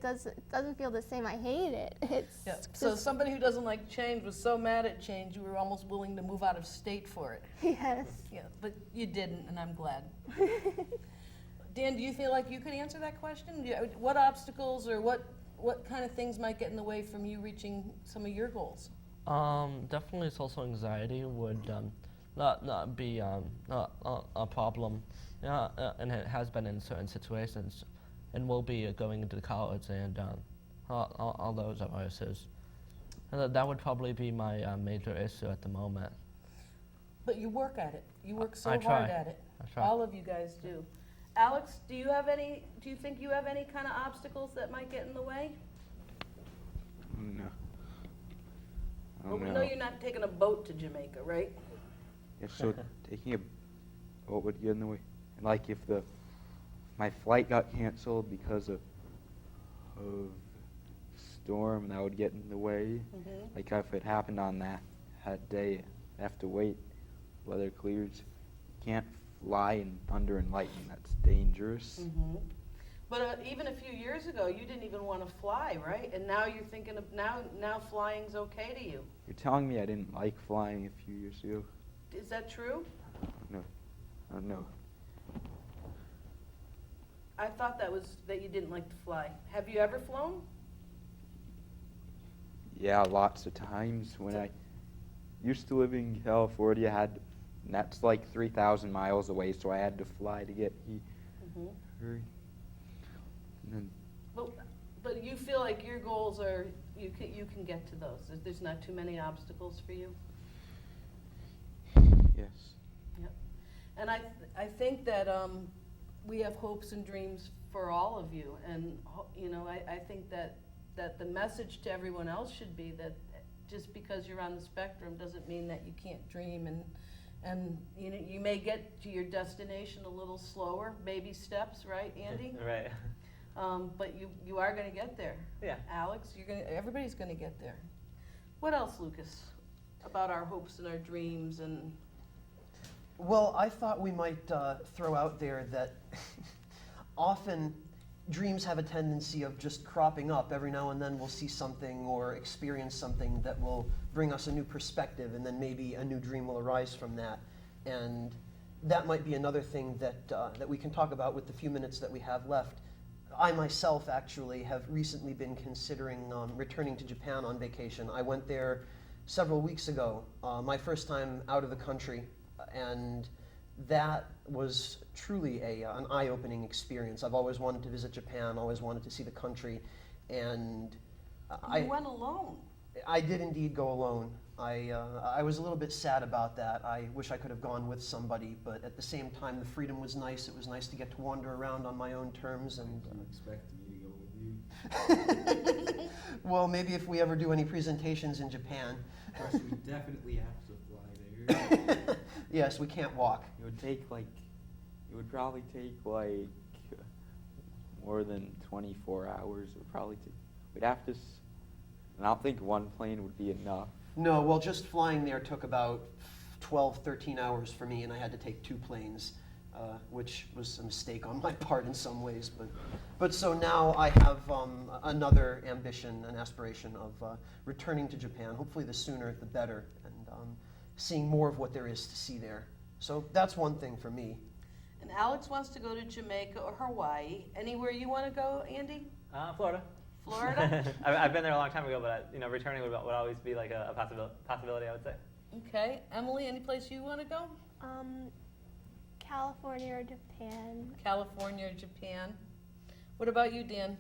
it doesn't feel the same. I hate it. It's So somebody who doesn't like change was so mad at change, you were almost willing to move out of state for it. Yes. Yeah, but you didn't, and I'm glad. Dan, do you feel like you could answer that question? What obstacles or what kind of things might get in the way from you reaching some of your goals? Definitely social anxiety would not be a problem, and it has been in certain situations, and will be going into college and all those other issues. And that would probably be my major issue at the moment. But you work at it. You work so I try. hard at it. I try. All of you guys do. Alex, do you think you have any kind of obstacles that might get in the way? No. Well, we know you're not taking a boat to Jamaica, right? Yeah, so taking a boat would get in the way. And like if my flight got canceled because of storm, that would get in the way. Mm-hmm. Like if it happened on that day, I have to wait. Weather clears. Can't fly in thunder and lightning. That's dangerous. Mm-hmm. But even a few years ago, you didn't even want to fly, right? And now you're thinking of now flying's okay to you. You're telling me I didn't like flying a few years ago? Is that true? No. No. I thought that you didn't like to fly. Have you ever flown? Yeah, lots of times. When I used to live in California, that's like 3,000 miles away, so I had to fly to get here. Mm-hmm. And then, But you feel like your goals are, you can get to those. There's not too many obstacles for you? yes. Yep. And I think that we have hopes and dreams for all of you. And, I think that the message to everyone else should be that just because you're on the spectrum doesn't mean that you can't dream. And you may get to your destination a little slower, baby steps, right, Andy? Right. But you are going to get there. Yeah. Alex, everybody's going to get there. What else, Lucas, about our hopes and our dreams and? Well, I thought we might throw out there that often dreams have a tendency of just cropping up. Every now and then we'll see something or experience something that will bring us a new perspective, and then maybe a new dream will arise from that. And that might be another thing that we can talk about with the few minutes that we have left. I myself actually have recently been considering returning to Japan on vacation. I went there several weeks ago, my first time out of the country, and that was truly an eye-opening experience. I've always wanted to visit Japan, always wanted to see the country, and You went alone. I did indeed go alone. I was a little bit sad about that. I wish I could have gone with somebody, but at the same time, the freedom was nice. It was nice to get to wander around on my own terms. And You expect me to go with you? well, maybe if we ever do any presentations in Japan. Of course, we definitely have to fly there. Yes, we can't walk. It would probably take like more than 24 hours. We'd have to, and I don't think one plane would be enough. No, well, just flying there took about 12, 13 hours for me, and I had to take 2 planes, which was a mistake on my part in some ways. But so now I have another ambition, an aspiration of returning to Japan, hopefully the sooner the better, and seeing more of what there is to see there. So that's one thing for me. And Alex wants to go to Jamaica or Hawaii. Anywhere you want to go, Andy? Florida. Florida? I've been there a long time ago, but returning would always be like a possibility, I would say. Okay. Emily, any place you want to go? California or Japan. California or Japan. What about you, Dan?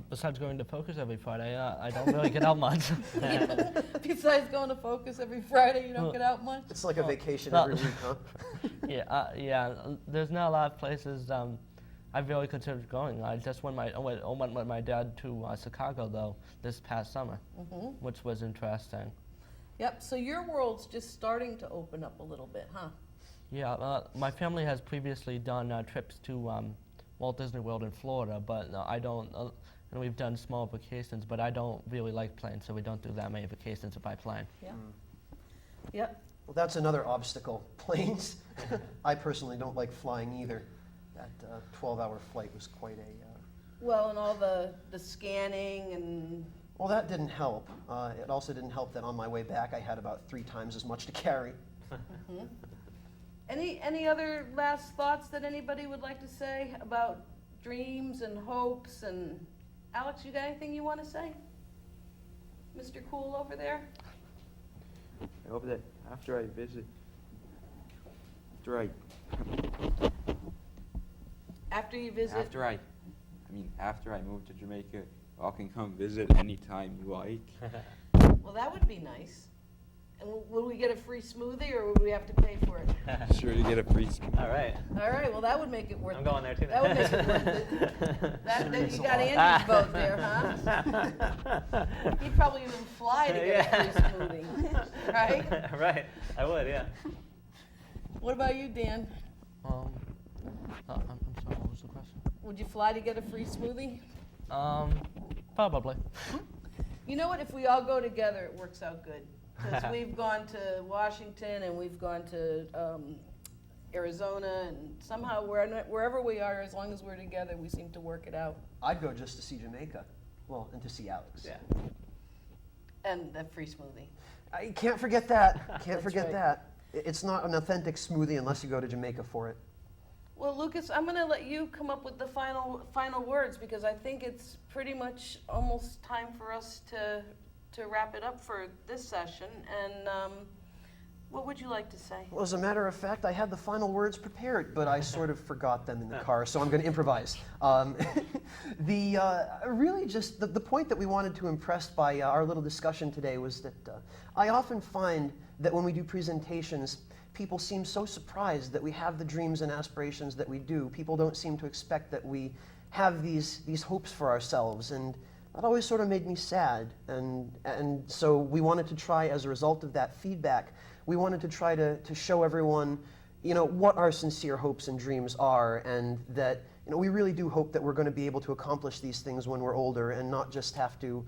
Besides going to Focus every Friday, I don't really get out much. Besides going to Focus every Friday, you don't get out much? It's like a vacation every week, huh? Yeah. There's not a lot of places I've really considered going. I just went with my dad to Chicago, though, this past summer, which was interesting. Yep, so your world's just starting to open up a little bit, huh? Yeah, my family has previously done trips to Walt Disney World in Florida, but I don't, and we've done small vacations, but I don't really like planes, so we don't do that many vacations by plane. Yeah. Yep. Well, that's another obstacle, planes. I personally don't like flying either. That 12-hour flight was quite Well, and all the scanning and, Well, that didn't help. It also didn't help that on my way back I had about 3 times as much to carry. mhm. Any other last thoughts that anybody would like to say about dreams and hopes? And Alex, you got anything you want to say? Mr. Cool over there? I hope that after I visit, After you visit? after I move to Jamaica, y'all can come visit anytime you like. Well, that would be nice. And will we get a free smoothie, or would we have to pay for it? Sure to get a free smoothie. All right. All right, well, that would make it worth it. I'm going there too. That would make it worth it. That you got Andy's vote there, huh? He'd probably even fly to get a free smoothie, right? Right. I would, yeah. What about you, Dan? I'm sorry, what was the question? Would you fly to get a free smoothie? Probably. You know what? If we all go together, it works out good. Because we've gone to Washington and we've gone to Arizona, and somehow wherever we are, as long as we're together, we seem to work it out. I'd go just to see Jamaica. Well, and to see Alex. Yeah. And that free smoothie. I can't forget that. Can't That's forget right. that. It's not an authentic smoothie unless you go to Jamaica for it. Well, Lucas, I'm going to let you come up with the final words, because I think it's pretty much almost time for us to wrap it up for this session. And what would you like to say? Well, as a matter of fact, I had the final words prepared, but I sort of forgot them in the car, so I'm going to improvise. Really just the point that we wanted to impress by our little discussion today was that I often find that when we do presentations, people seem so surprised that we have the dreams and aspirations that we do. People don't seem to expect that we have these hopes for ourselves, and that always sort of made me sad. And so we wanted to try, as a result of that feedback, we wanted to try to show everyone, what our sincere hopes and dreams are, and that, we really do hope that we're going to be able to accomplish these things when we're older and not just have to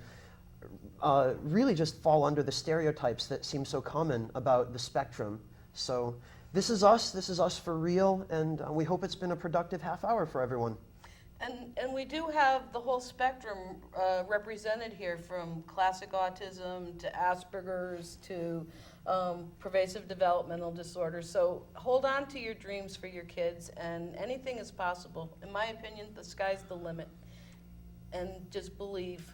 really just fall under the stereotypes that seem so common about the spectrum. So this is us for real, and we hope it's been a productive half hour for everyone. And we do have the whole spectrum represented here, from classic autism to Asperger's to pervasive developmental disorder. So hold on to your dreams for your kids, and anything is possible. In my opinion, the sky's the limit. And just believe.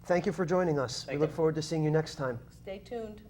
Thank you for joining us. Thank We look you. forward to seeing you next time. Stay tuned.